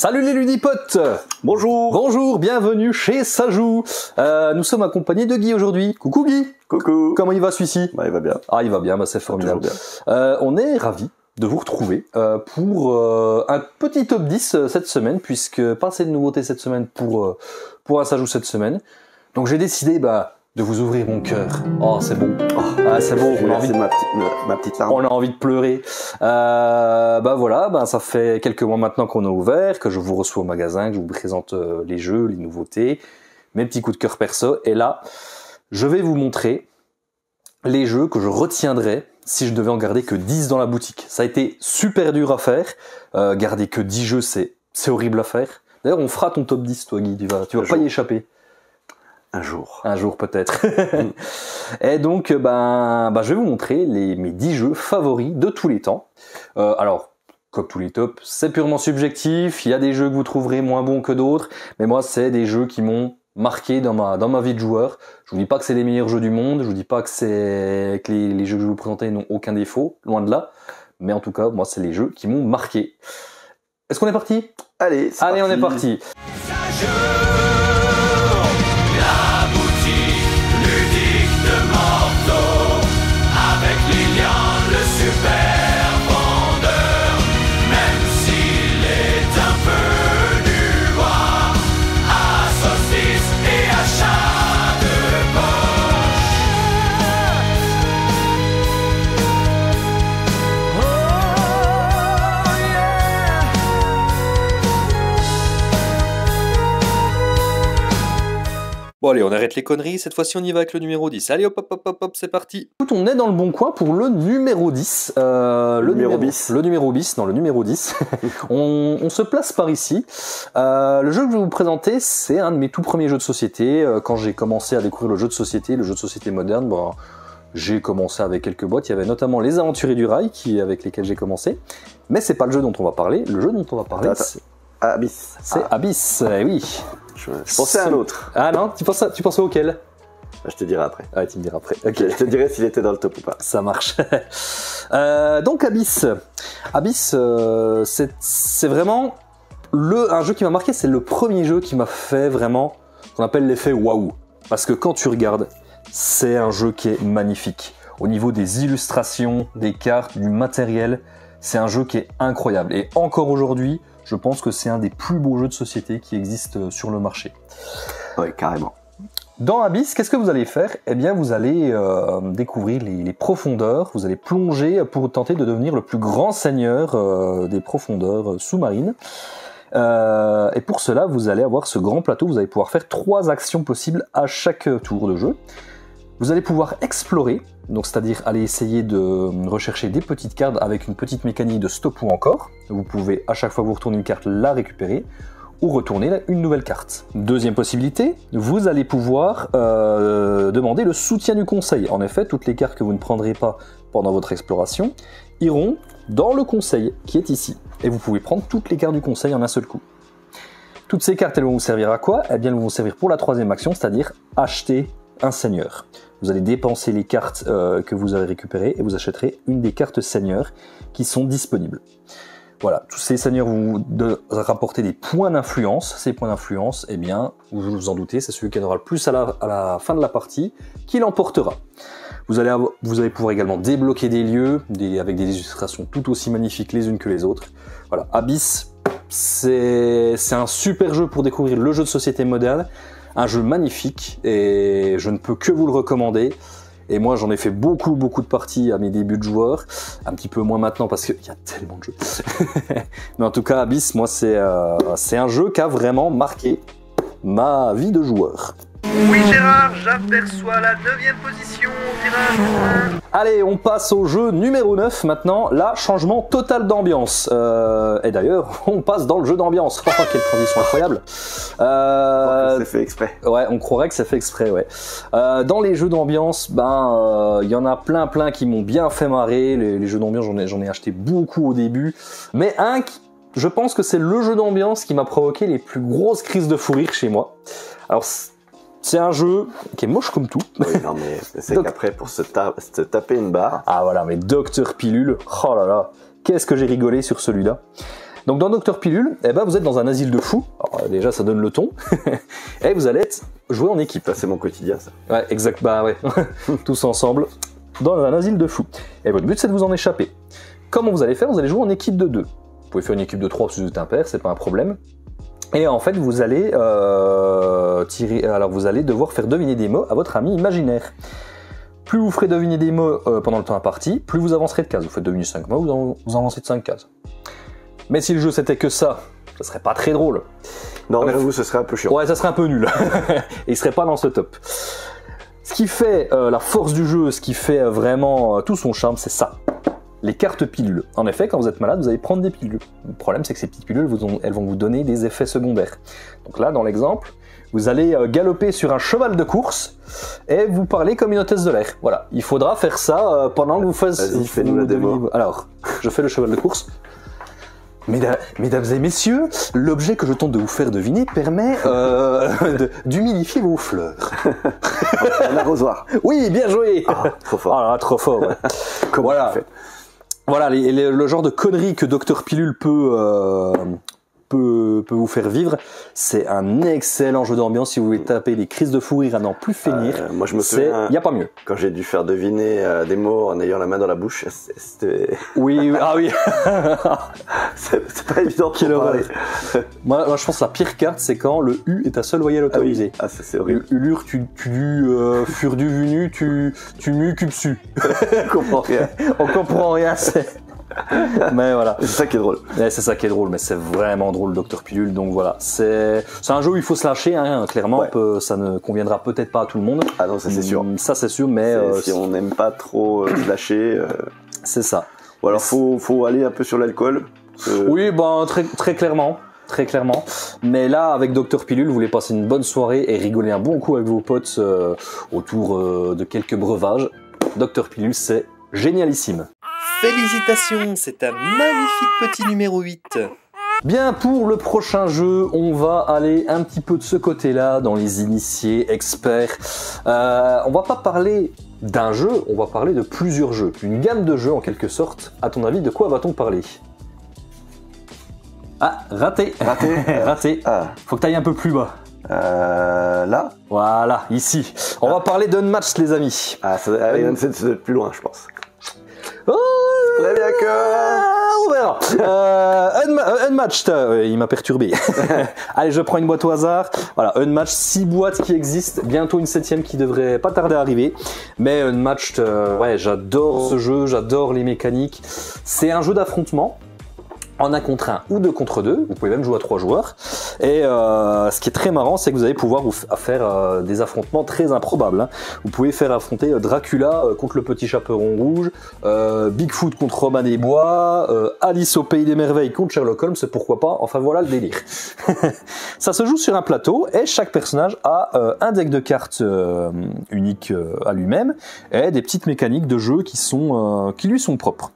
Salut les ludipotes. Bonjour. Bonjour, bienvenue chez Ça Joue. Nous sommes accompagnés de Guy aujourd'hui. Coucou Guy. Coucou. Comment il va celui-ci? Bah, il va bien. Ah, il va bien, bah, c'est formidable. On est ravis de vous retrouver pour un petit top 10 cette semaine, puisque pas assez de nouveautés cette semaine pour un Ça Joue cette semaine. Donc j'ai décidé de vous ouvrir mon cœur. Oh, c'est bon. C'est bon. On a envie de ma petite larme. On a envie de pleurer. Voilà, ça fait quelques mois maintenant qu'on a ouvert, que je vous reçois au magasin, que je vous présente les jeux, les nouveautés, mes petits coups de cœur perso. Et là, je vais vous montrer les jeux que je retiendrai si je devais en garder que 10 dans la boutique. Ça a été super dur à faire. Garder que 10 jeux, c'est horrible à faire. D'ailleurs, on fera ton top 10, toi, Guy. Tu vas pas y échapper. Un jour. Un jour peut-être. Et donc, je vais vous montrer mes 10 jeux favoris de tous les temps. Alors, comme tous les tops, c'est purement subjectif. Il y a des jeux que vous trouverez moins bons que d'autres. Mais moi, c'est des jeux qui m'ont marqué dans ma vie de joueur. Je vous dis pas que c'est les meilleurs jeux du monde. Je vous dis pas que les jeux que je vais vous présenter n'ont aucun défaut. Loin de là. Mais en tout cas, moi, c'est les jeux qui m'ont marqué. Est-ce qu'on est parti? Allez, on est parti. Bon allez, on arrête les conneries, cette fois-ci on y va avec le numéro 10. Allez hop, c'est parti. Écoute, on est dans le bon coin pour le numéro 10. Le numéro 10. On se place par ici. Le jeu que je vais vous présenter, c'est un de mes tout premiers jeux de société. Quand j'ai commencé à découvrir le jeu de société moderne, j'ai commencé avec quelques boîtes. Il y avait notamment Les Aventuriers du Rail avec lesquels j'ai commencé. Mais c'est pas le jeu dont on va parler. Le jeu dont on va parler, c'est Abyss. C'est Abyss, oui. Je pensais à un autre. Ah non, tu pensais auquel? Je te dirai après. Ah, tu me diras après. Ok, je te dirai s'il était dans le top ou pas. Ça marche. Donc Abyss. Abyss, c'est vraiment un jeu qui m'a marqué. C'est le premier jeu qui m'a fait vraiment ce qu'on appelle l'effet waouh. Parce que quand tu regardes, c'est un jeu qui est magnifique. Au niveau des illustrations, des cartes, du matériel, c'est un jeu qui est incroyable. Et encore aujourd'hui, je pense que c'est un des plus beaux jeux de société qui existent sur le marché. Oui, carrément. Dans Abyss, qu'est-ce que vous allez faire? Eh bien, vous allez découvrir les profondeurs, vous allez plonger pour tenter de devenir le plus grand seigneur des profondeurs sous-marines. Et pour cela, vous allez avoir ce grand plateau, vous allez pouvoir faire 3 actions possibles à chaque tour de jeu. Vous allez pouvoir explorer, donc c'est-à-dire aller essayer de rechercher des petites cartes avec une petite mécanique de stop ou encore. Vous pouvez à chaque fois que vous retournez une carte la récupérer ou retourner une nouvelle carte. Deuxième possibilité, vous allez pouvoir demander le soutien du conseil. En effet, toutes les cartes que vous ne prendrez pas pendant votre exploration iront dans le conseil qui est ici. Et vous pouvez prendre toutes les cartes du conseil en un seul coup. Toutes ces cartes, elles vont vous servir à quoi? Eh bien, elles vont vous servir pour la 3e action, c'est-à-dire acheter un seigneur. Vous allez dépenser les cartes que vous avez récupérées et vous achèterez une des cartes seigneurs qui sont disponibles. Voilà, tous ces seigneurs vont vous rapporter des points d'influence. Ces points d'influence, eh bien, vous vous en doutez, c'est celui qui en aura le plus à la fin de la partie qui l'emportera. Vous allez pouvoir également débloquer des lieux avec des illustrations tout aussi magnifiques les unes que les autres. Voilà, Abyss, c'est un super jeu pour découvrir le jeu de société moderne. Un jeu magnifique et je ne peux que vous le recommander. Et moi, j'en ai fait beaucoup de parties à mes débuts de joueur. Un petit peu moins maintenant parce qu'il y a tellement de jeux. Mais en tout cas, Abyss, moi, c'est un jeu qui a vraiment marqué ma vie de joueur. Oui Gérard, j'aperçois la 9e position au tirage. Allez, on passe au jeu numéro 9 maintenant. Là, changement total d'ambiance. Et d'ailleurs, on passe dans le jeu d'ambiance. Oh, quelle transition incroyable. C'est fait exprès. Ouais, on croirait que c'est fait exprès, ouais. Dans les jeux d'ambiance, il y en a plein qui m'ont bien fait marrer. Les jeux d'ambiance, j'en ai acheté beaucoup au début. Mais je pense que c'est le jeu d'ambiance qui m'a provoqué les plus grosses crises de fou rire chez moi. Alors, c'est un jeu qui est moche comme tout. Oui, non, mais c'est qu'après, pour se taper une barre. Ah voilà, mais Docteur Pilule, oh là là, qu'est-ce que j'ai rigolé sur celui-là. Donc dans Docteur Pilule, vous êtes dans un asile de fous. Alors, déjà, ça donne le ton. Et vous allez jouer en équipe. Ça, c'est mon quotidien, ça. Ouais, exact. Bah ouais. Tous ensemble dans un asile de fous. Et votre but, c'est de vous en échapper. Comment vous allez faire? Vous allez jouer en équipe de 2. Vous pouvez faire une équipe de 3 si vous êtes impair, c'est pas un problème. Et en fait, vous allez vous allez devoir faire deviner des mots à votre ami imaginaire. Plus vous ferez deviner des mots pendant le temps imparti, plus vous avancerez de cases. Vous faites deviner 5 mots, vous avancez de 5 cases. Mais si le jeu c'était que ça serait pas très drôle. Non, mais vous, ce serait un peu chiant. Ouais, ça serait un peu nul. Et il serait pas dans ce top. Ce qui fait la force du jeu, ce qui fait vraiment tout son charme, c'est ça. Les cartes pilules. En effet, quand vous êtes malade, vous allez prendre des pilules. Le problème, c'est que ces petites pilules, elles vont vous donner des effets secondaires. Donc là, dans l'exemple, vous allez galoper sur un cheval de course et vous parlez comme une hôtesse de l'air. Voilà, il faudra faire ça pendant que vous fassiez... Vas-y, fais-nous la démo. Alors, je fais le cheval de course. Mesdames et messieurs, l'objet que je tente de vous faire deviner permet d'humidifier vos fleurs. Un arrosoir. Oui, bien joué. Trop fort. Ah là, trop fort. Ouais. Comment voilà. tu fais? Voilà, le genre de conneries que Docteur Pilule peut vous faire vivre, c'est un excellent jeu d'ambiance si vous voulez taper des crises de fou rire à n'en plus finir. Moi je me souviens, il n'y a pas mieux. Quand j'ai dû faire deviner des mots en ayant la main dans la bouche, c'était... Oui, ah oui. c'est pas évident de parler. Moi je pense que la pire carte c'est quand le U est ta seule voyelle autorisée. Ah ça c'est horrible. Ulur, tu fur du venu, tu mu cupsu. On comprend rien. On comprend rien, mais voilà. C'est ça qui est drôle. Ouais, c'est ça qui est drôle, mais c'est vraiment drôle, Docteur Pilule. Donc voilà, c'est un jeu où il faut se lâcher, hein, clairement. Ouais. Ça ne conviendra peut-être pas à tout le monde. Ah non, ça c'est sûr. Ça c'est sûr, mais si on n'aime pas trop se lâcher. C'est ça. Ou alors faut aller un peu sur l'alcool. Oui, ben très clairement. Très clairement. Mais là, avec Docteur Pilule, vous voulez passer une bonne soirée et rigoler un bon coup avec vos potes autour de quelques breuvages. Docteur Pilule, c'est génialissime. Félicitations, c'est un magnifique petit numéro 8. Bien, pour le prochain jeu, on va aller un petit peu de ce côté-là, dans les initiés, experts. On va pas parler d'un jeu, on va parler de plusieurs jeux. Une gamme de jeux en quelque sorte. À ton avis, de quoi va-t-on parler? Ah, raté. Raté. Ah. Faut que tu ailles un peu plus bas. Là. Voilà, ici. On va parler d'Unmatched, les amis. Ah, ça doit être plus loin, je pense. Oh, très bien que... on verra. Unmatched, il m'a perturbé. Allez, je prends une boîte au hasard. Voilà, Unmatched, 6 boîtes qui existent. Bientôt une 7e qui devrait pas tarder à arriver. Mais Unmatched, ouais, j'adore ce jeu, j'adore les mécaniques. C'est un jeu d'affrontement. En 1 contre 1 ou 2 contre 2, vous pouvez même jouer à 3 joueurs. Et ce qui est très marrant, c'est que vous allez pouvoir faire des affrontements très improbables. Hein. Vous pouvez faire affronter Dracula contre le petit chaperon rouge, Bigfoot contre Robin des Bois, Alice au Pays des Merveilles contre Sherlock Holmes, pourquoi pas, enfin voilà le délire. Ça se joue sur un plateau et chaque personnage a un deck de cartes unique à lui-même et des petites mécaniques de jeu qui lui sont propres.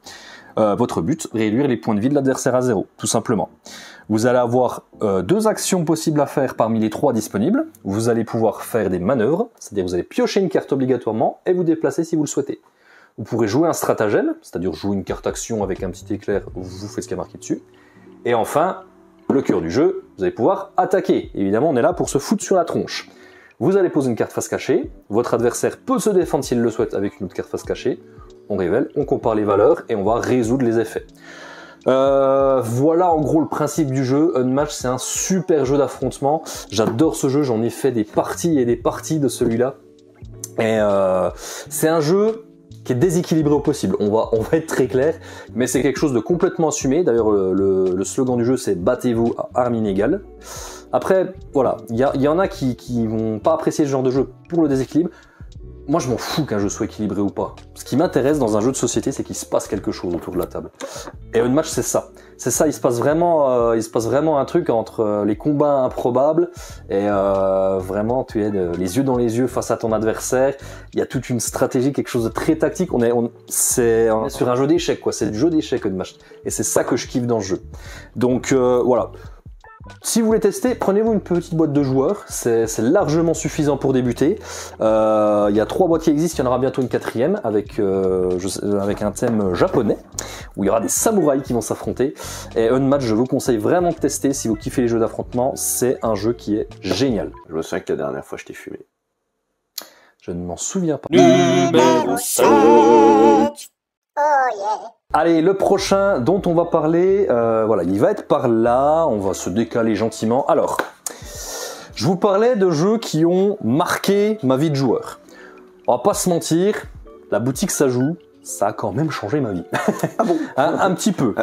Votre but, réduire les points de vie de l'adversaire à 0, tout simplement. Vous allez avoir 2 actions possibles à faire parmi les 3 disponibles. Vous allez pouvoir faire des manœuvres, c'est-à-dire vous allez piocher une carte obligatoirement et vous déplacer si vous le souhaitez. Vous pourrez jouer un stratagème, c'est-à-dire jouer une carte action avec un petit éclair, vous faites ce qui est marqué dessus. Et enfin, le cœur du jeu, vous allez pouvoir attaquer. Évidemment, on est là pour se foutre sur la tronche. Vous allez poser une carte face cachée, votre adversaire peut se défendre s'il le souhaite avec une autre carte face cachée. On révèle, on compare les valeurs et on va résoudre les effets. Voilà en gros le principe du jeu. Unmatched, c'est un super jeu d'affrontement. J'adore ce jeu, j'en ai fait des parties et des parties de celui-là. Et c'est un jeu qui est déséquilibré au possible. On va être très clair, mais c'est quelque chose de complètement assumé. D'ailleurs, le slogan du jeu, c'est « Battez-vous à armes inégales ». Après, voilà, il y en a qui vont pas apprécier ce genre de jeu pour le déséquilibre. Moi, je m'en fous qu'un jeu soit équilibré ou pas. Ce qui m'intéresse dans un jeu de société, c'est qu'il se passe quelque chose autour de la table. Et Unmatched, c'est ça. C'est ça, il se passe vraiment un truc entre les combats improbables et vraiment, tu es les yeux dans les yeux face à ton adversaire. Il y a toute une stratégie, quelque chose de très tactique. On est sur un jeu d'échecs, quoi. C'est du jeu d'échecs, Unmatched. Et c'est ça que je kiffe dans le jeu. Donc, voilà. Si vous voulez tester, prenez-vous une petite boîte de joueurs, c'est largement suffisant pour débuter. Il y a 3 boîtes qui existent, il y en aura bientôt une 4e avec un thème japonais. où il y aura des samouraïs qui vont s'affronter. Et Unmatch, je vous conseille vraiment de tester si vous kiffez les jeux d'affrontement. C'est un jeu qui est génial. Je me souviens que la dernière fois, je t'ai fumé. Je ne m'en souviens pas. Numéro 7. Allez, le prochain dont on va parler, voilà, il va être par là. On va se décaler gentiment. Alors, je vous parlais de jeux qui ont marqué ma vie de joueur. On va pas se mentir, la boutique ça joue, ça a quand même changé ma vie. Ah bon? Un petit peu.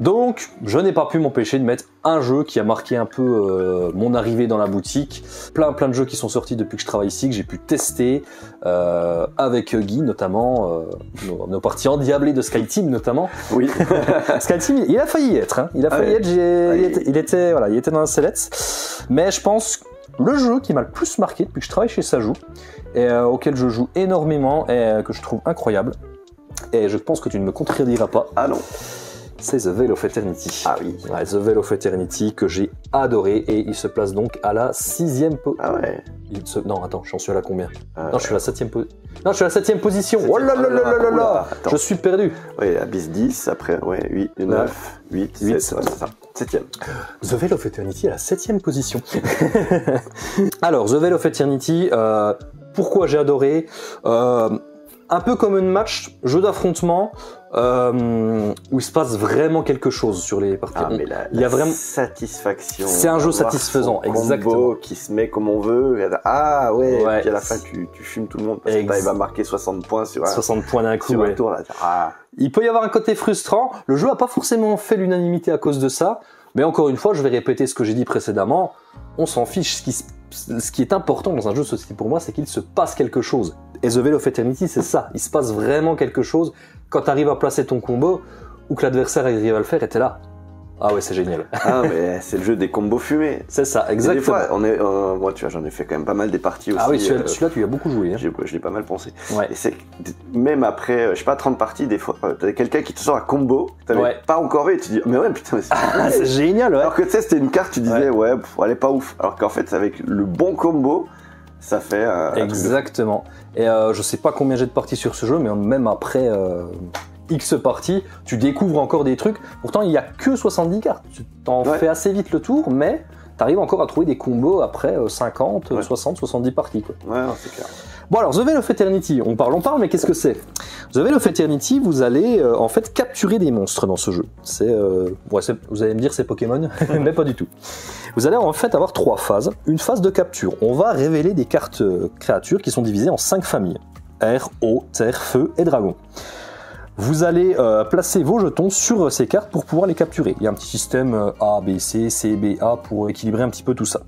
Donc, je n'ai pas pu m'empêcher de mettre un jeu qui a marqué un peu mon arrivée dans la boutique. Plein de jeux qui sont sortis depuis que je travaille ici, que j'ai pu tester avec Guy notamment, nos parties endiablées de Skyteam notamment. Oui. Skyteam, il a failli être. Hein. Il a failli être. Il était dans la sellette. Mais je pense le jeu qui m'a le plus marqué depuis que je travaille chez Sajou et auquel je joue énormément et que je trouve incroyable. Et je pense que tu ne me contrediras pas. Ah non. C'est The Veil of Eternity. Ah oui. Ouais, The Veil of Eternity que j'ai adoré et il se place donc à la 6e Ah ouais. Non, attends, j'en suis à la combien Non, je suis à la 7e Non, je suis à la 7e position. Septième. Oh là là là là là là. Attends. Je suis perdu. Oui, Abyss 10, après, ouais, 8, 9, 8, 8, 7, ouais, c'est ça. 7e. The Veil of Eternity à la 7e position. Alors, The Veil of Eternity, pourquoi j'ai adoré un peu comme un match, jeu d'affrontement, où il se passe vraiment quelque chose sur les parties. Ah, mais il y a vraiment satisfaction. C'est un jeu d'avoir satisfaisant, son combo exactement. qui se met comme on veut. Ah ouais, Ouais. et puis à la fin tu fumes tout le monde parce que t'arrives à marquer 60 points sur un, 60 points d'un coup, sur un ouais. tour. Là. Ah. Il peut y avoir un côté frustrant. Le jeu a pas forcément fait l'unanimité à cause de ça. Mais encore une fois, je vais répéter ce que j'ai dit précédemment. On s'en fiche. Ce qui est important dans un jeu de société pour moi, c'est qu'il se passe quelque chose. Et The Veil of Eternity, c'est ça. Il se passe vraiment quelque chose quand tu arrives à placer ton combo ou que l'adversaire arrive à le faire et t'es là. Ah ouais, c'est génial. Ah mais c'est le jeu des combos fumés. C'est ça, Et exactement. des fois, moi tu vois, j'en ai fait quand même pas mal des parties aussi. Ah oui, celui-là, tu y as beaucoup joué. Hein. Je l'ai pas mal pensé. Ouais. Et c'est que même après, je sais pas, 30 parties, des fois, t'as quelqu'un qui te sort un combo que t'avais Ouais. pas encore vu et tu dis, mais ouais, putain, mais c'est Ah, c'est génial, ouais. Alors que tu sais, c'était une carte, tu disais, ouais, elle est pas ouf. Alors qu'en fait, avec le bon combo, ça fait un truc de- Exactement. Et je sais pas combien j'ai de parties sur ce jeu, mais même après X parties, tu découvres encore des trucs. Pourtant, il y a que 70 cartes. Tu t'en Ouais. fais assez vite le tour, mais t'arrives encore à trouver des combos après 50, Ouais. 60, 70 parties. Quoi. Ouais, non, c'est clair. Bon alors, The Veil of Eternity, on parle, mais qu'est-ce que c'est? The Veil of Eternity, vous allez en fait capturer des monstres dans ce jeu. Vous allez me dire c'est Pokémon, mais pas du tout. Vous allez en fait avoir 3 phases. Une phase de capture. On va révéler des cartes créatures qui sont divisées en 5 familles. Air, eau, terre, feu et dragon. Vous allez placer vos jetons sur ces cartes pour pouvoir les capturer. Il y a un petit système A, B, C, C, B, A pour équilibrer un petit peu tout ça.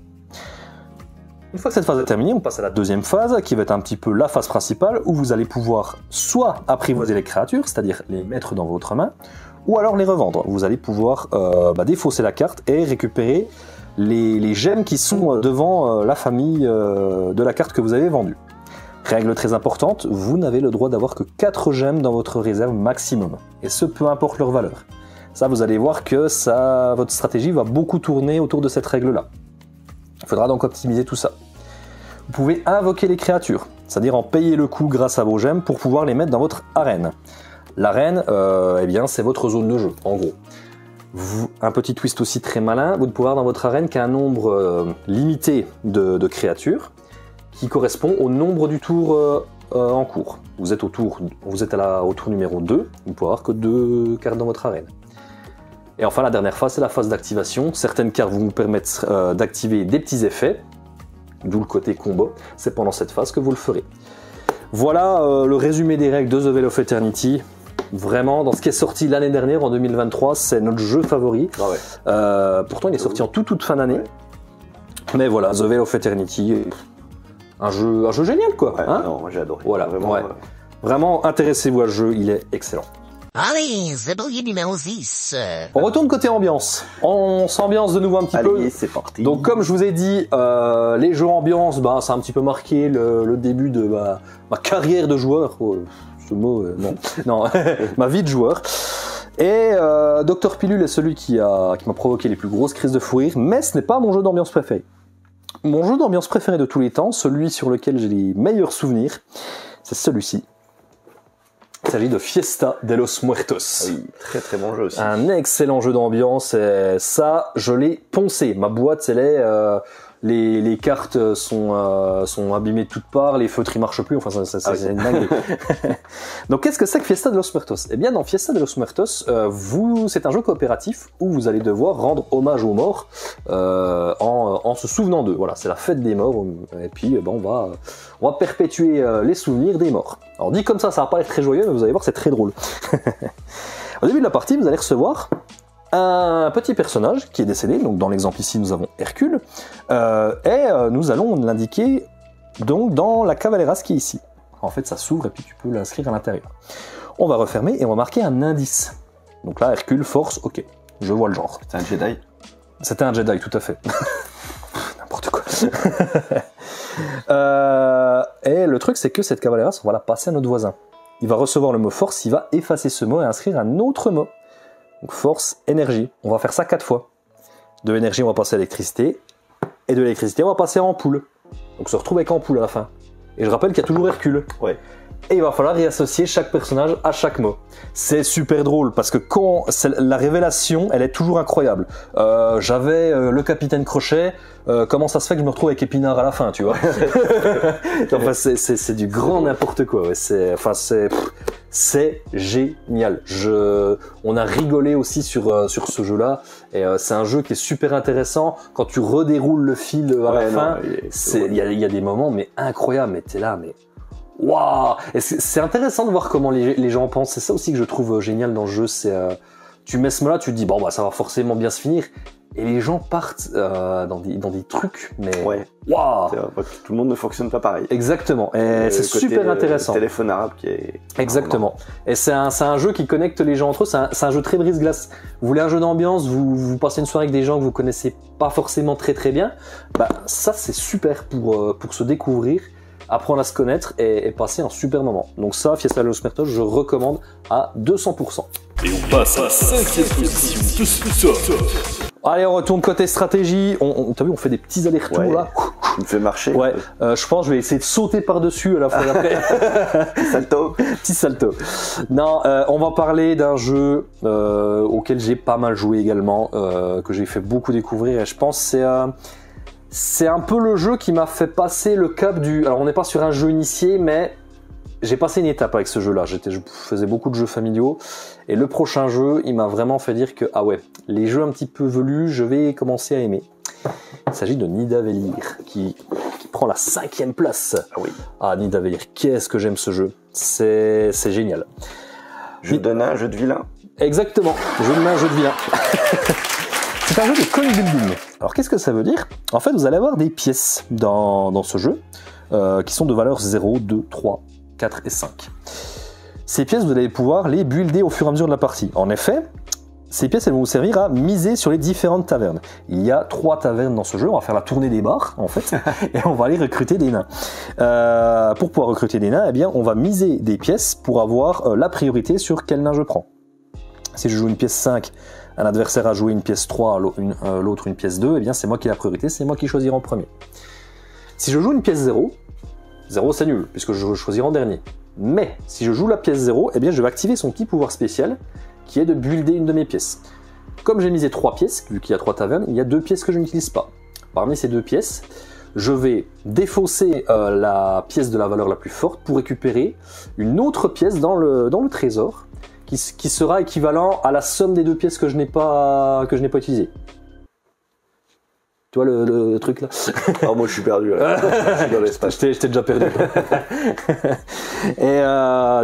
Une fois que cette phase est terminée, on passe à la deuxième phase, qui va être un petit peu la phase principale, où vous allez pouvoir soit apprivoiser les créatures, c'est-à-dire les mettre dans votre main, ou alors les revendre. Vous allez pouvoir défausser la carte et récupérer les gemmes qui sont devant la famille de la carte que vous avez vendue. Règle très importante, vous n'avez le droit d'avoir que 4 gemmes dans votre réserve maximum, et ce peu importe leur valeur. Ça, vous allez voir que votre stratégie va beaucoup tourner autour de cette règle-là. Il faudra donc optimiser tout ça. Vous pouvez invoquer les créatures, c'est-à-dire en payer le coup grâce à vos gemmes pour pouvoir les mettre dans votre arène. L'arène, eh bien, c'est votre zone de jeu, en gros. Un petit twist aussi très malin, vous ne pouvez avoir dans votre arène qu'un nombre limité de créatures qui correspond au nombre du tour en cours. Vous êtes au tour numéro 2, vous ne pouvez avoir que 2 cartes dans votre arène. Et enfin, la dernière phase, c'est la phase d'activation. Certaines cartes vont vous permettre d'activer des petits effets, d'où le côté combo. C'est pendant cette phase que vous le ferez. Voilà le résumé des règles de The Veil of Eternity. Vraiment, dans ce qui est sorti l'année dernière, en 2023, c'est notre jeu favori. Ah ouais. Pourtant, il est sorti en toute fin d'année. Ouais. Mais voilà, The Veil of Eternity, un jeu génial, quoi. Ouais, Hein, non, moi j'ai adoré. voilà, Vraiment, ouais. Vraiment, intéressez-vous à ce jeu, il est excellent. Allez, c'est bon, numéro 6. On retourne côté ambiance. On s'ambiance de nouveau un petit peu. Allez, c'est parti. Donc comme je vous ai dit, les jeux ambiance, ça a un petit peu marqué le début de ma carrière de joueur. Oh, ce mot, non, ma vie de joueur. Et Dr Pilule est celui qui m'a provoqué les plus grosses crises de fou rire, mais ce n'est pas mon jeu d'ambiance préféré. Mon jeu d'ambiance préféré de tous les temps, celui sur lequel j'ai les meilleurs souvenirs, c'est celui-ci. Il s'agit de Fiesta de los Muertos. Oui, très très bon jeu aussi. Un excellent jeu d'ambiance, et ça, je l'ai poncé. Ma boîte, elle est... les cartes sont abîmées de toutes parts, les feutres ils marchent plus, enfin c'est une dinguerie. Donc qu'est-ce que c'est que Fiesta de los Muertos? Eh bien dans Fiesta de los Muertos, c'est un jeu coopératif où vous allez devoir rendre hommage aux morts en se souvenant d'eux. Voilà, c'est la fête des morts, et puis on va perpétuer les souvenirs des morts. Alors dit comme ça va pas être très joyeux, mais vous allez voir c'est très drôle. Au début de la partie, vous allez recevoir un petit personnage qui est décédé, donc dans l'exemple ici nous avons Hercule, nous allons l'indiquer donc dans la Cavalleras qui est ici. En fait ça s'ouvre et puis tu peux l'inscrire à l'intérieur. On va refermer et on va marquer un indice. Donc là Hercule, force, ok, je vois le genre. C'est un Jedi. C'était un Jedi, tout à fait. N'importe quoi. Et le truc c'est que cette Cavalleras, on va la passer à notre voisin. Il va recevoir le mot force, il va effacer ce mot et inscrire un autre mot. Donc force, énergie. On va faire ça 4 fois. De l'énergie, on va passer à l'électricité. Et de l'électricité, on va passer à ampoule. Donc on se retrouve avec ampoule à la fin. Et je rappelle qu'il y a toujours Hercule. Ouais. Et il va falloir réassocier chaque personnage à chaque mot. C'est super drôle parce que quand la révélation, elle est toujours incroyable. J'avais le capitaine Crochet. Comment ça se fait que je me retrouve avec Épinard à la fin, tu vois? Enfin, c'est du grand n'importe quoi. Ouais. C'est génial. On a rigolé aussi sur ce jeu-là. Et c'est un jeu qui est super intéressant. Quand tu redéroules le fil à la fin, il y a des moments mais incroyables. Mais t'es là, mais waouh! Et c'est intéressant de voir comment les gens pensent. C'est ça aussi que je trouve génial dans le jeu. C'est tu mets ce mot-là, tu te dis bon ça va forcément bien se finir. Et les gens partent dans des trucs, mais waouh! Tout le monde ne fonctionne pas pareil. Exactement, et c'est super intéressant. Le téléphone arabe qui est... Exactement. Et c'est un jeu qui connecte les gens entre eux, c'est un jeu très brise-glace. Vous voulez un jeu d'ambiance, vous passez une soirée avec des gens que vous connaissez pas forcément très très bien, ça c'est super pour se découvrir, apprendre à se connaître et passer un super moment. Donc ça, Fiesta de los Muertos, je recommande à 200%. Et on passe à la 5e position de ce top. Allez, on retourne côté stratégie. T'as vu, on fait des petits allers-retours là. Tu me fais marcher. Ouais. Je pense que je vais essayer de sauter par-dessus à la fois d'après. Salto. Petit salto. Non, on va parler d'un jeu auquel j'ai pas mal joué également, que j'ai fait beaucoup découvrir. Et je pense que c'est un peu le jeu qui m'a fait passer le cap du... Alors, on n'est pas sur un jeu initié, mais j'ai passé une étape avec ce jeu-là. Je faisais beaucoup de jeux familiaux. Et le prochain jeu, il m'a vraiment fait dire que, ah ouais, les jeux un petit peu velus, je vais commencer à aimer. Il s'agit de Nidavellir, qui prend la 5e place. Ah oui. Ah, Nidavellir, qu'est-ce que j'aime ce jeu. C'est génial. Jeu de nain, jeu de vilain. Exactement. Jeu de nain, jeu de vilain. C'est un jeu de coin building. Alors, qu'est-ce que ça veut dire? En fait, vous allez avoir des pièces dans ce jeu qui sont de valeur 0, 2, 3, 4 et 5. Ces pièces, vous allez pouvoir les builder au fur et à mesure de la partie. En effet, ces pièces, elles vont vous servir à miser sur les différentes tavernes. Il y a 3 tavernes dans ce jeu. On va faire la tournée des bars, en fait, et on va aller recruter des nains. Pour pouvoir recruter des nains, eh bien, on va miser des pièces pour avoir la priorité sur quel nain je prends. Si je joue une pièce 5, un adversaire a joué une pièce 3, l'autre une pièce 2, eh bien, c'est moi qui ai la priorité, c'est moi qui choisirai en premier. Si je joue une pièce 0, 0 c'est nul, puisque je choisirai en dernier. Mais, si je joue la pièce 0, eh bien je vais activer son petit pouvoir spécial, qui est de builder une de mes pièces. Comme j'ai misé 3 pièces, vu qu'il y a 3 tavernes, il y a 2 pièces que je n'utilise pas. Parmi ces 2 pièces, je vais défausser la pièce de la valeur la plus forte pour récupérer une autre pièce dans le trésor, qui sera équivalent à la somme des 2 pièces que je n'ai pas utilisées. Tu vois le truc là? Oh, moi je suis perdu là. Je suis dans l'espace. Je t'ai déjà perdu. Et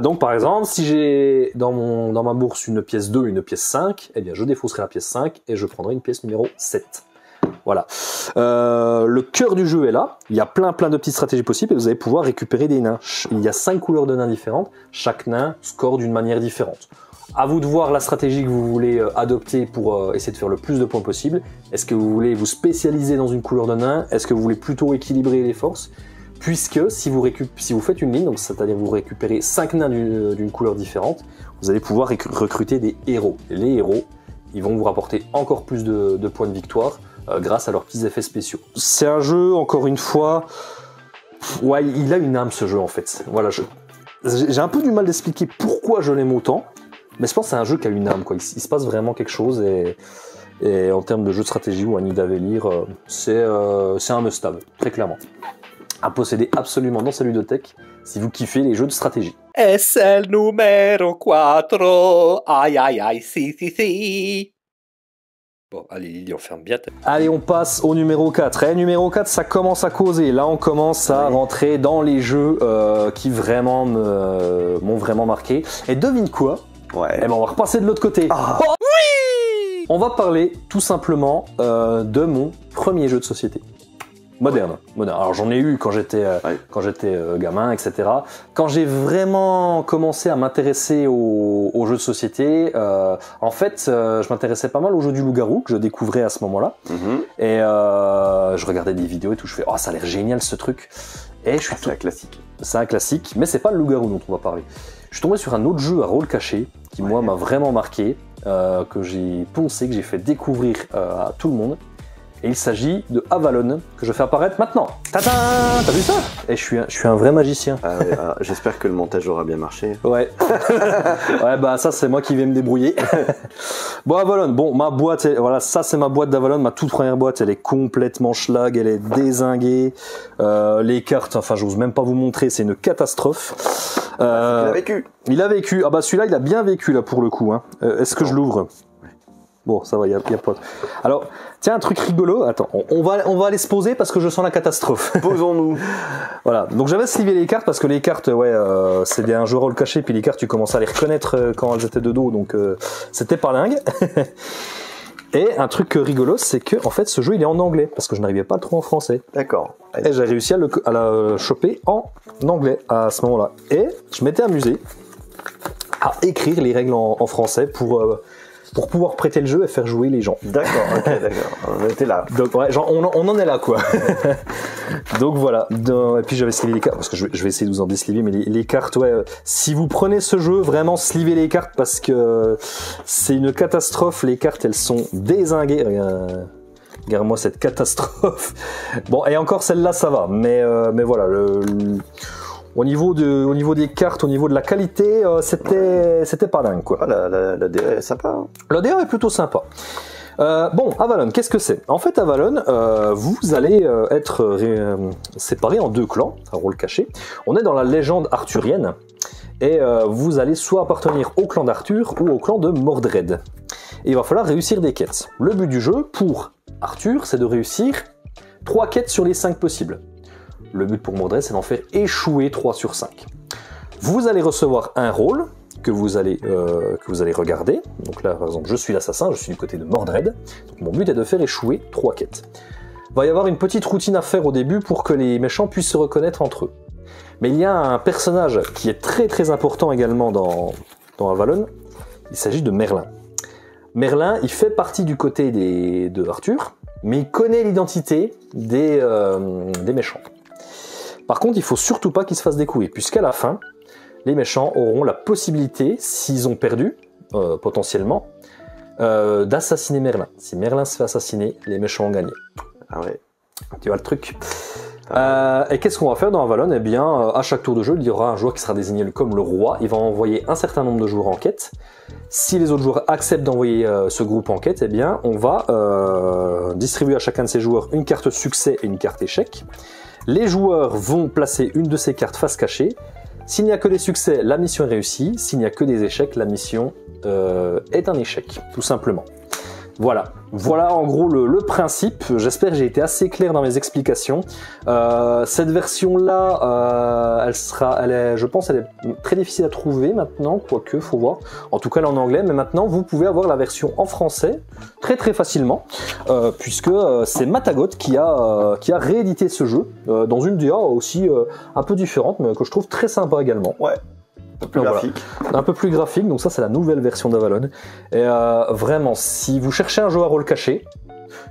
donc par exemple, si j'ai dans ma bourse une pièce 2 et une pièce 5, eh bien je défausserai la pièce 5 et je prendrai une pièce numéro 7. Voilà. Le cœur du jeu est là. Il y a plein de petites stratégies possibles et vous allez pouvoir récupérer des nains. Il y a 5 couleurs de nains différentes. Chaque nain score d'une manière différente. À vous de voir la stratégie que vous voulez adopter pour essayer de faire le plus de points possible. Est-ce que vous voulez vous spécialiser dans une couleur de nain? Est-ce que vous voulez plutôt équilibrer les forces? Puisque si vous faites une ligne, donc c'est-à-dire vous récupérez 5 nains d'une couleur différente, vous allez pouvoir recruter des héros. Et les héros, ils vont vous rapporter encore plus de points de victoire grâce à leurs petits effets spéciaux. C'est un jeu, encore une fois, ouais, il a une âme ce jeu en fait. Voilà, j'ai un peu du mal d'expliquer pourquoi pourquoi je l'aime autant. Mais je pense que c'est un jeu qui a une âme, quoi. Il se passe vraiment quelque chose et en termes de jeu de stratégie ou un nid à venir, c'est un must-have, très clairement. À posséder absolument dans sa ludothèque si vous kiffez les jeux de stratégie. Es el numero 4. Aïe aïe aïe, si. Bon, allez Lily, on ferme bien. Allez, on passe au numéro 4. Et numéro 4, ça commence à causer. Là, on commence à rentrer dans les jeux qui vraiment m'ont vraiment marqué. Et devine quoi ? Ouais. Eh ben, on va repasser de l'autre côté. Ah. Oh, oui ! On va parler tout simplement de mon premier jeu de société. Moderne. Alors j'en ai eu quand j'étais gamin, etc. Quand j'ai vraiment commencé à m'intéresser aux jeux de société, en fait, je m'intéressais pas mal aux jeux du loup-garou que je découvrais à ce moment-là. Et je regardais des vidéos et tout. Je fais, oh, ça a l'air génial ce truc. Et je suis C'est un classique. C'est un classique, mais c'est pas le loup-garou dont on va parler. Je suis tombé sur un autre jeu à rôle caché qui moi m'a vraiment marqué, que j'ai poncé, que j'ai fait découvrir à tout le monde. Et il s'agit de Avalon, que je fais apparaître maintenant. Tadam ! T'as vu ça ? Et je suis un vrai magicien. J'espère que le montage aura bien marché. Ouais. Ouais, bah ça c'est moi qui vais me débrouiller. Bon, Avalon, bon, ma boîte, voilà, ça c'est ma boîte d'Avalon, ma toute première boîte, elle est complètement schlag, elle est dézinguée. Les cartes, enfin j'ose même pas vous montrer, c'est une catastrophe. Il a vécu. Il a vécu. Ah bah celui-là il a bien vécu là pour le coup. Hein. Est-ce que je l'ouvre ? Bon, ça va, y a pas. Alors, tiens, un truc rigolo. Attends, on va aller se poser parce que je sens la catastrophe. Posons-nous. Voilà. Donc j'avais slivé les cartes parce que les cartes, c'est un jeu rôle caché, puis les cartes, tu commences à les reconnaître quand elles étaient de dos, donc c'était pas dingue. Et un truc rigolo, c'est que en fait, ce jeu, il est en anglais parce que je n'arrivais pas trop en français. D'accord. Et j'ai réussi à la choper en anglais à ce moment-là. Et je m'étais amusé à écrire les règles en français pour pouvoir prêter le jeu et faire jouer les gens. D'accord, ok, d'accord. On était là. Donc ouais, genre on en est là quoi. Donc voilà. Et puis j'avais slivé les cartes parce que je vais essayer de vous en désliver, mais les cartes, ouais. Si vous prenez ce jeu, vraiment slivez les cartes parce que c'est une catastrophe. Les cartes, elles sont dézinguées. Regarde-moi cette catastrophe. Bon, et encore celle-là, ça va. Mais voilà. Au niveau des cartes, au niveau de la qualité, c'était pas dingue quoi. Ah, la DA est sympa. Hein. La DA est plutôt sympa. Bon, Avalon, qu'est-ce que c'est ? En fait, Avalon, vous allez être séparés en deux clans, un rôle caché. On est dans la légende arthurienne et vous allez soit appartenir au clan d'Arthur ou au clan de Mordred. Et il va falloir réussir des quêtes. Le but du jeu, pour Arthur, c'est de réussir 3 quêtes sur les 5 possibles. Le but pour Mordred, c'est d'en faire échouer 3 sur 5. Vous allez recevoir un rôle que vous allez regarder. Donc là, par exemple, je suis l'assassin, je suis du côté de Mordred. Donc mon but est de faire échouer 3 quêtes. Il va y avoir une petite routine à faire au début pour que les méchants puissent se reconnaître entre eux. Mais il y a un personnage qui est très très important également dans Avalon. Il s'agit de Merlin. Merlin, il fait partie du côté de Arthur, mais il connaît l'identité des méchants. Par contre, il faut surtout pas qu'ils se fassent découvrir, puisqu'à la fin, les méchants auront la possibilité, s'ils ont perdu, potentiellement, d'assassiner Merlin. Si Merlin se fait assassiner, les méchants ont gagné. Ah ouais. Tu vois le truc. Et qu'est-ce qu'on va faire dans Avalon ? Eh bien, à chaque tour de jeu, il y aura un joueur qui sera désigné comme le roi. Il va envoyer un certain nombre de joueurs en quête. Si les autres joueurs acceptent d'envoyer ce groupe en quête, eh bien, on va distribuer à chacun de ces joueurs une carte succès et une carte échec. Les joueurs vont placer une de ces cartes face cachée. S'il n'y a que des succès, la mission est réussie. S'il n'y a que des échecs, la mission est un échec, tout simplement. Voilà en gros le principe. J'espère que j'ai été assez clair dans mes explications. Cette version-là, je pense elle est très difficile à trouver maintenant, quoique, faut voir. En tout cas, elle est en anglais, mais maintenant, vous pouvez avoir la version en français très très facilement, puisque c'est Matagot qui a réédité ce jeu dans une DA aussi un peu différente, mais que je trouve très sympa également. Ouais. Un peu plus graphique. Voilà. Un peu plus graphique, donc ça c'est la nouvelle version d'Avalon. Et vraiment, si vous cherchez un jeu à rôle caché,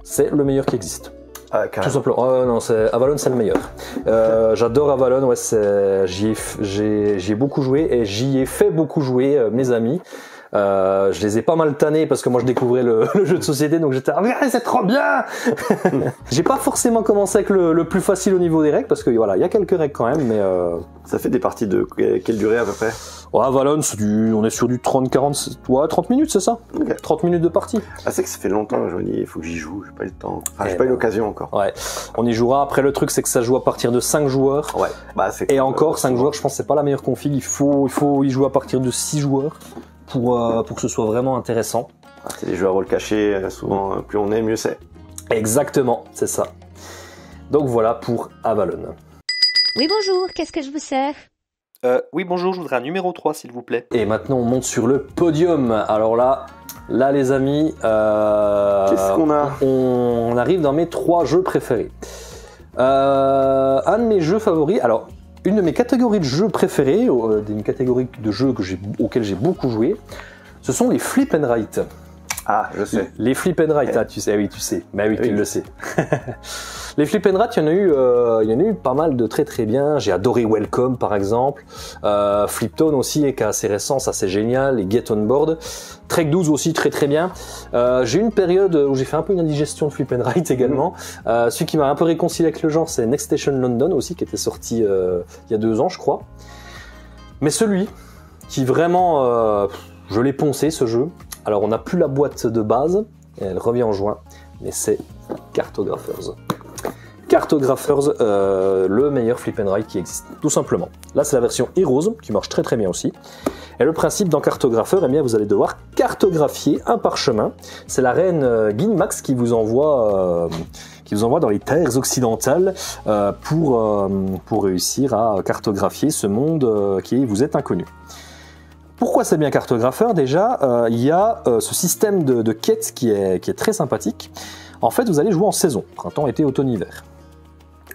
c'est le meilleur qui existe. Ah, tout simplement. Non, Avalon c'est le meilleur. J'adore Avalon, ouais, j'y ai beaucoup joué et j'y ai fait beaucoup jouer mes amis. Je les ai pas mal tannés parce que moi je découvrais le jeu de société, donc j'étais c'est trop bien. J'ai pas forcément commencé avec le plus facile au niveau des règles parce que voilà, il y a quelques règles quand même, mais Ça fait des parties de quelle durée à peu près? ouais, Avalon, on est sur du 30-40, ouais, 30 minutes, c'est ça? Okay. 30 minutes de partie. Ah, c'est que ça fait longtemps, je me dis, il faut que j'y joue, j'ai pas eu le temps. Enfin, j'ai pas eu l'occasion encore. Ouais, on y jouera. Après, le truc, c'est que ça joue à partir de 5 joueurs. Ouais, bah c'est. Et encore, 5 joueurs, je pense que c'est pas la meilleure config. Il faut y jouer à partir de 6 joueurs pour que ce soit vraiment intéressant. Ah, c'est des jeux à rôle caché, souvent, plus on est, mieux c'est. Exactement, c'est ça. Donc voilà pour Avalon. Oui, bonjour, qu'est-ce que je vous sers? Oui, bonjour, je voudrais un numéro 3, s'il vous plaît. Et maintenant, on monte sur le podium. Alors là, les amis, qu'est-ce qu'on a? On arrive dans mes 3 jeux préférés. Un de mes jeux favoris, alors une de mes catégories de jeux préférés, une catégorie de jeux auxquels j'ai beaucoup joué, ce sont les flip and write. Ah, je sais. Les flip and write, ah, tu sais, oui, tu sais. Mais oui, tu le sais. Les flip and write, il y en a eu pas mal de très très bien. J'ai adoré Welcome par exemple. Fliptown aussi, qui est assez récent, ça c'est génial. Et Get On Board. Trek 12 aussi, très très bien. J'ai eu une période où j'ai fait un peu une indigestion de flip and write également. Celui qui m'a un peu réconcilié avec le genre, c'est Next Station London aussi, qui était sorti il y a 2 ans, je crois. Mais celui qui vraiment, je l'ai poncé ce jeu. Alors on n'a plus la boîte de base, elle revient en juin, mais c'est Cartographers. Cartographers, le meilleur flip and write qui existe, tout simplement. Là c'est la version Heroes, qui marche très très bien aussi. Et le principe dans Cartographer, eh bien, vous allez devoir cartographier un parchemin. C'est la reine Guinmax qui vous envoie dans les terres occidentales pour réussir à cartographier ce monde qui vous est inconnu. Pourquoi c'est bien Cartographer? Déjà, il y a ce système de quêtes qui est très sympathique. En fait, vous allez jouer en saison, printemps, été, automne, hiver.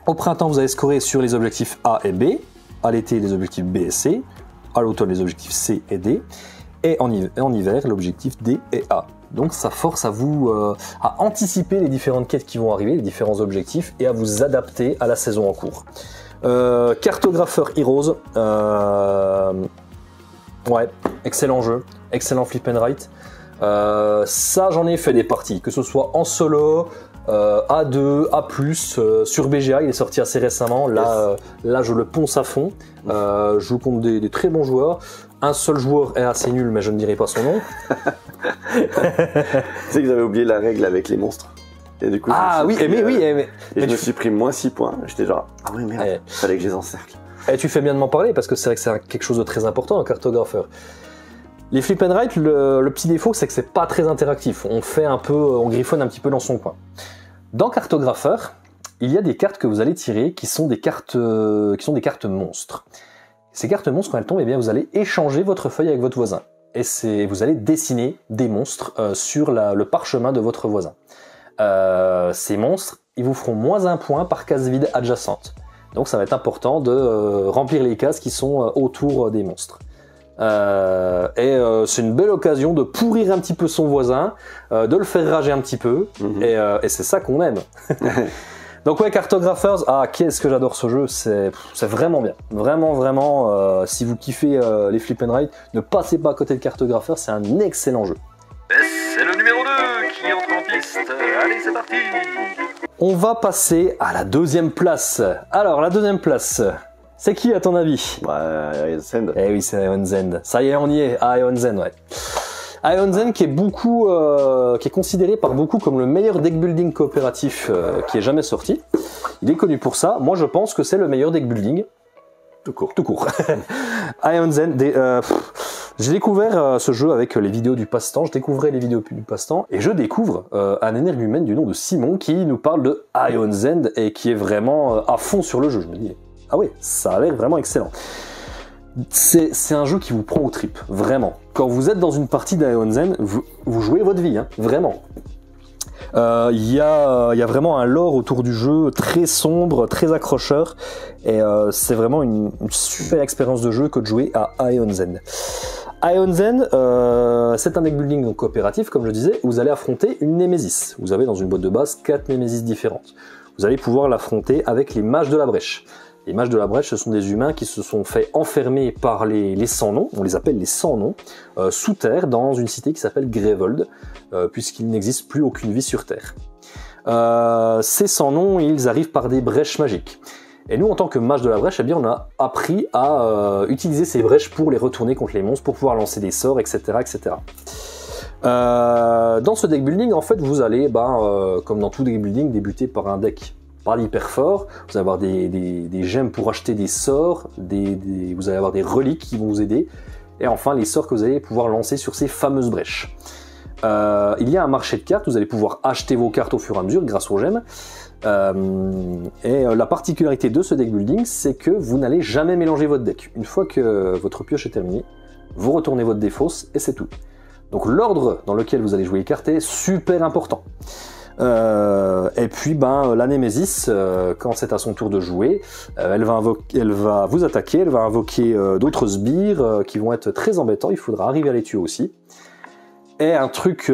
Au printemps, vous allez scorer sur les objectifs A et B, à l'été, les objectifs B et C, à l'automne, les objectifs C et D, et en hiver, l'objectif D et A. Donc ça force à vous à anticiper les différentes quêtes qui vont arriver, les différents objectifs, et à vous adapter à la saison en cours. Cartographer Heroes, ouais, excellent jeu, excellent flip and write. Ça, j'en ai fait des parties, que ce soit en solo, A2, A+, sur BGA, il est sorti assez récemment. Là, là je le ponce à fond. Je joue contre des très bons joueurs. Un seul joueur est assez nul, mais je ne dirai pas son nom. Tu sais que j'avais oublié la règle avec les monstres. Et du coup, mais je me suis pris moins 6 points. J'étais genre, ah oui, merde, fallait que je les encercle. Et tu fais bien de m'en parler parce que c'est vrai que c'est quelque chose de très important en Cartographer. Les flip and write, le petit défaut, c'est que c'est pas très interactif. On griffonne un petit peu dans son coin. Dans Cartographer, il y a des cartes que vous allez tirer qui sont des cartes monstres. Ces cartes monstres, quand elles tombent, eh bien, vous allez échanger votre feuille avec votre voisin. Et vous allez dessiner des monstres sur le parchemin de votre voisin. Ces monstres, ils vous feront moins 1 point par case vide adjacente. Donc ça va être important de remplir les cases qui sont autour des monstres. C'est une belle occasion de pourrir un petit peu son voisin, de le faire rager un petit peu, et c'est ça qu'on aime. Donc ouais, Cartographers, qu'est-ce que j'adore ce jeu, c'est vraiment bien. Vraiment, si vous kiffez les flip and write, ne passez pas à côté de Cartographers, c'est un excellent jeu. Et c'est le numéro 2 qui entre en piste. Allez, c'est parti. On va passer à la 2e place. Alors, la 2e place, c'est qui à ton avis? Ion Zend. Eh oui, c'est Ion Zend. Ça y est, on y est. Ion Zend, ouais. Ion Zend qui est considéré par beaucoup comme le meilleur deck building coopératif qui ait jamais sorti. Il est connu pour ça. Moi, je pense que c'est le meilleur deck building. Tout court. Ion Zend, j'ai découvert ce jeu avec les vidéos du passe-temps, je découvrais les vidéos du passe-temps, et je découvre un énergumène du nom de Simon qui nous parle de Ion Zend et qui est vraiment à fond sur le jeu. Je me dis, ah ouais, ça a l'air vraiment excellent. C'est un jeu qui vous prend aux tripes, vraiment. Quand vous êtes dans une partie d'Ion Zend, vous jouez votre vie, hein, vraiment. Il y a vraiment un lore autour du jeu très sombre, très accrocheur, et c'est vraiment une super expérience de jeu que de jouer à Ion Zend. Ion Zend, c'est un deck building donc coopératif, comme je disais, où vous allez affronter une Némésis. Vous avez dans une boîte de base 4 Némésis différentes. Vous allez pouvoir l'affronter avec les mages de la brèche. Les mages de la brèche, ce sont des humains qui se sont fait enfermer par les sans-noms, on les appelle les sans-noms, sous terre dans une cité qui s'appelle Grevold, puisqu'il n'existe plus aucune vie sur terre. Ces sans-noms, ils arrivent par des brèches magiques. Et nous, en tant que mages de la brèche, eh bien, on a appris à utiliser ces brèches pour les retourner contre les monstres, pour pouvoir lancer des sorts, etc., etc. Dans ce deck building, en fait, vous allez, comme dans tout deck building, débuter par un deck pas hyper fort. Vous allez avoir des gemmes pour acheter des sorts, vous allez avoir des reliques qui vont vous aider, et enfin les sorts que vous allez pouvoir lancer sur ces fameuses brèches. Il y a un marché de cartes, vous allez pouvoir acheter vos cartes au fur et à mesure grâce aux gemmes. Et la particularité de ce deck building, c'est que vous n'allez jamais mélanger votre deck. Une fois que votre pioche est terminée, vous retournez votre défausse et c'est tout. Donc l'ordre dans lequel vous allez jouer les cartes est super important. Et puis la Némésis, quand c'est à son tour de jouer, elle va vous attaquer, elle va invoquer d'autres sbires qui vont être très embêtants, il faudra arriver à les tuer aussi. Et un truc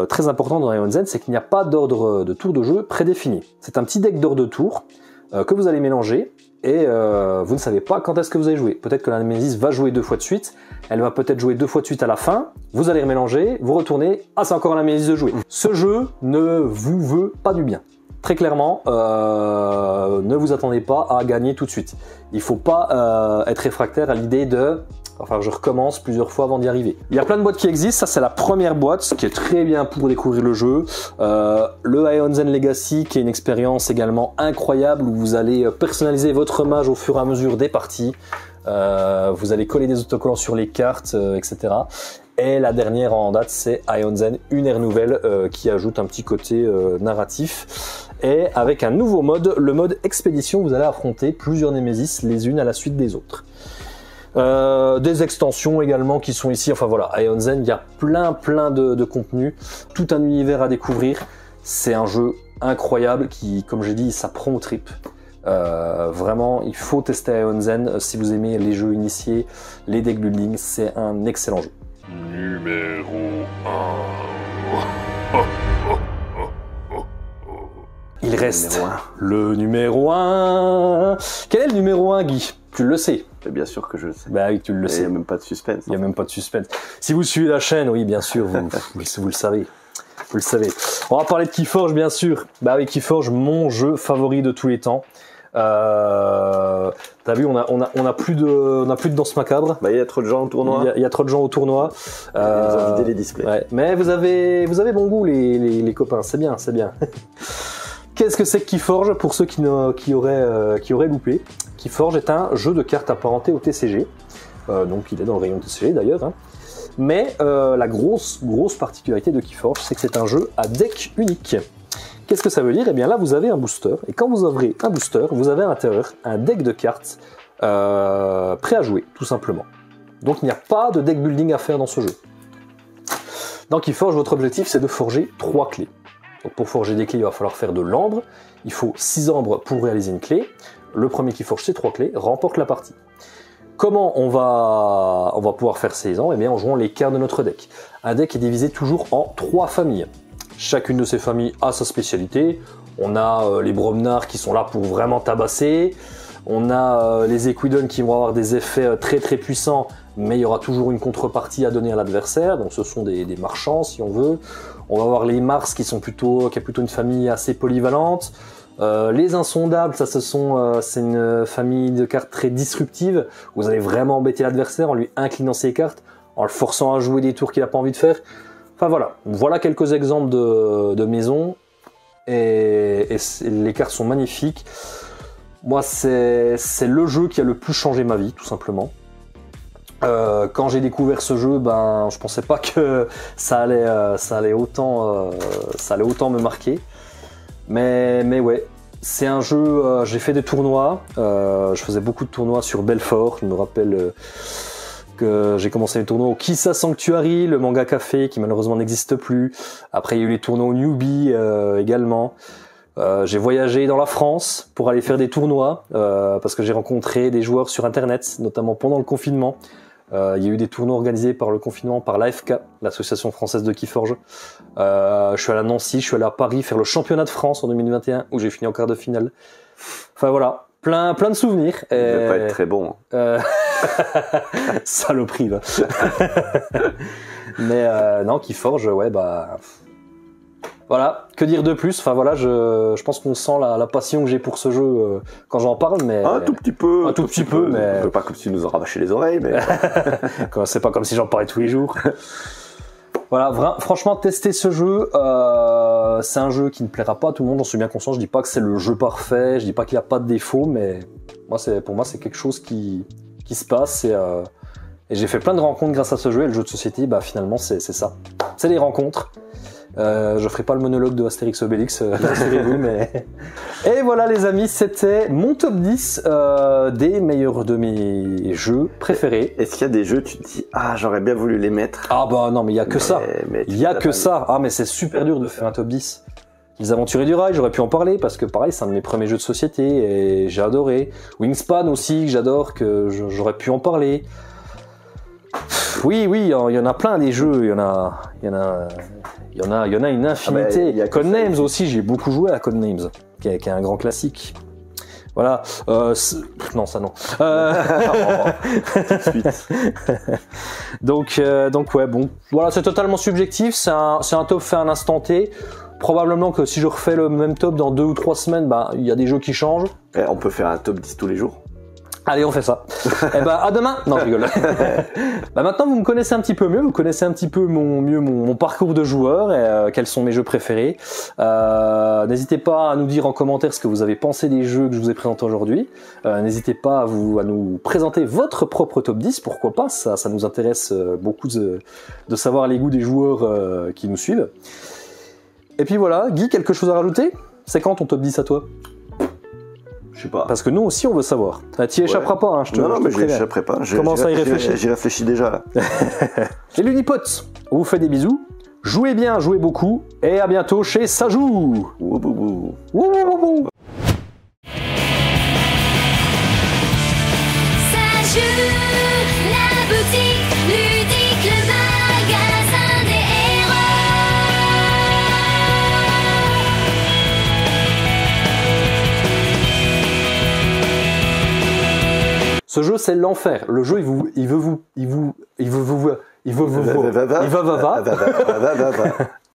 très important dans Ion's End, c'est qu'il n'y a pas d'ordre de tour de jeu prédéfini. C'est un petit deck d'ordre de tour que vous allez mélanger, et vous ne savez pas quand est-ce que vous allez jouer. Peut-être que la Némésis va jouer 2 fois de suite, elle va peut-être jouer 2 fois de suite à la fin, vous allez remélanger, vous retournez, c'est encore la Némésis de jouer. Ce jeu ne vous veut pas du bien. Très clairement, ne vous attendez pas à gagner tout de suite. Il ne faut pas être réfractaire à l'idée de... Enfin, je recommence plusieurs fois avant d'y arriver. Il y a plein de boîtes qui existent, ça c'est la première boîte, qui est très bien pour découvrir le jeu. Le Ion's End Legacy, qui est une expérience également incroyable, où vous allez personnaliser votre mage au fur et à mesure des parties. Vous allez coller des autocollants sur les cartes, etc. Et la dernière en date, c'est Ion's End, une ère nouvelle, qui ajoute un petit côté narratif. Et avec un nouveau mode, le mode expédition, vous allez affronter plusieurs Némésis les unes à la suite des autres. Des extensions également qui sont ici, enfin voilà, Ion's End, il y a plein de contenu, tout un univers à découvrir. C'est un jeu incroyable qui, comme j'ai dit, ça prend aux tripes. Vraiment, il faut tester Ion's End si vous aimez les jeux initiés, les deck building, c'est un excellent jeu. Numéro 1. Il reste le numéro 1. Quel est le numéro 1, Guy? Tu le sais. Et bien sûr que je le sais. Bah oui, tu le sais. Il n'y a même pas de suspense. Il n'y a même pas de suspense. Si vous suivez la chaîne, oui, bien sûr, vous le savez. Vous le savez. On va parler de Keyforge, bien sûr. Bah oui, Keyforge, mon jeu favori de tous les temps. T'as vu, on a plus de danse macabre. Bah, il y a trop de gens au tournoi. Il y a trop de gens au tournoi. Ils ont vidé les displays. Ouais. Mais vous avez bon goût, les copains. C'est bien, c'est bien. Qu'est-ce que c'est que Keyforge pour ceux qui auraient loupé? Keyforge est un jeu de cartes apparenté au TCG. Donc il est dans le rayon TCG d'ailleurs. Hein. Mais la grosse particularité de Keyforge, c'est que c'est un jeu à deck unique. Qu'est-ce que ça veut dire? Eh bien là, vous avez un booster. Et quand vous ouvrez un booster, vous avez à l'intérieur un deck de cartes prêt à jouer, tout simplement. Donc il n'y a pas de deck building à faire dans ce jeu. Dans Keyforge, votre objectif, c'est de forger 3 clés. Donc pour forger des clés, il va falloir faire de l'ambre. Il faut 6 ambres pour réaliser une clé. Le premier qui forge ces 3 clés remporte la partie. Comment on va pouvoir faire ces ambres? Eh bien en jouant les cartes de notre deck. Un deck est divisé toujours en 3 familles. Chacune de ces familles a sa spécialité. On a les Bromnar qui sont là pour vraiment tabasser. On a les Equidon qui vont avoir des effets très puissants, mais il y aura toujours une contrepartie à donner à l'adversaire. Donc ce sont des marchands si on veut. On va avoir les Mars qui est plutôt une famille assez polyvalente. Les Insondables, c'est une famille de cartes très disruptive. Vous allez vraiment embêter l'adversaire en lui inclinant ses cartes, en le forçant à jouer des tours qu'il n'a pas envie de faire. Enfin voilà quelques exemples de maisons. Et les cartes sont magnifiques. Moi, c'est le jeu qui a le plus changé ma vie, tout simplement. Quand j'ai découvert ce jeu, je pensais pas que ça allait autant me marquer. Mais ouais, c'est un jeu. J'ai fait des tournois. Je faisais beaucoup de tournois sur Belfort. Je me rappelle que j'ai commencé les tournois au Kissa Sanctuary, le manga café qui malheureusement n'existe plus. Après, il y a eu les tournois au Newbie également. J'ai voyagé dans la France pour aller faire des tournois parce que j'ai rencontré des joueurs sur internet, notamment pendant le confinement. Il y a eu des tournois organisés par le confinement par l'AFK, l'association française de Keyforge. Je suis allé à Nancy, je suis allé à Paris faire le championnat de France en 2021 où j'ai fini en quart de finale. Enfin voilà, plein de souvenirs. Il va pas être très bon. Saloperie, va. Mais non, Keyforge, ouais, bah... Voilà, que dire de plus? Enfin voilà, je pense qu'on sent la passion que j'ai pour ce jeu quand j'en parle, mais... Un tout petit peu. Un tout petit peu, mais... Pas comme si tu nous en rabâchais les oreilles, mais... C'est pas comme si j'en parlais tous les jours. Voilà, franchement, tester ce jeu, c'est un jeu qui ne plaira pas à tout le monde, j'en suis bien conscient. Je dis pas que c'est le jeu parfait, je dis pas qu'il n'y a pas de défauts, mais pour moi, c'est quelque chose qui se passe et j'ai fait plein de rencontres grâce à ce jeu. Et le jeu de société, bah finalement, c'est ça. C'est les rencontres. Je ferai pas le monologue de Astérix Obélix, rassurez-vous, mais... Et voilà les amis, c'était mon top 10 des meilleurs de mes jeux préférés. Est-ce qu'il y a des jeux, tu te dis, ah, j'aurais bien voulu les mettre? Ah bah non, mais il y a que ça. Il y a que ça. Mis. Ah, mais c'est super dur de faire un top 10. Les Aventuriers du Rail, j'aurais pu en parler, parce que pareil, c'est un de mes premiers jeux de société, et j'ai adoré. Wingspan aussi, que j'adore, que j'aurais pu en parler. Oui, il y en a plein des jeux, il y en a une infinité. Ah bah, Codenames aussi, j'ai beaucoup joué à Codenames, qui est un grand classique. Voilà. Non, ça non. Tout de suite. Donc ouais, bon. Voilà, c'est totalement subjectif. C'est un top fait à un instant T. Probablement que si je refais le même top dans 2 ou 3 semaines, bah, il y a des jeux qui changent. On peut faire un top 10 tous les jours. Allez, on fait ça. Et bah, à demain. Non, je rigole. Bah, maintenant, vous me connaissez un petit peu mieux. Vous connaissez un petit peu mon parcours de joueur et quels sont mes jeux préférés. N'hésitez pas à nous dire en commentaire ce que vous avez pensé des jeux que je vous ai présentés aujourd'hui. N'hésitez pas à nous présenter votre propre top 10. Pourquoi pas? Ça nous intéresse beaucoup de savoir les goûts des joueurs qui nous suivent. Et puis voilà. Guy, quelque chose à rajouter? C'est quand ton top 10 à toi? Je sais pas. Parce que nous aussi, on veut savoir. T'y échapperas pas, hein, je te Non, mais je j'y échapperai pas. Commence à y réfléchir. J'y réfléchis déjà, là. Les Lunipotes, on vous fait des bisous. Jouez bien, jouez beaucoup. Et à bientôt chez Ça Joue. Wouboubou. Wouboubou. Ça joue, la boutique ludique, le magasin des héros. Ce jeu, c'est l'enfer. Le jeu, il veut vous.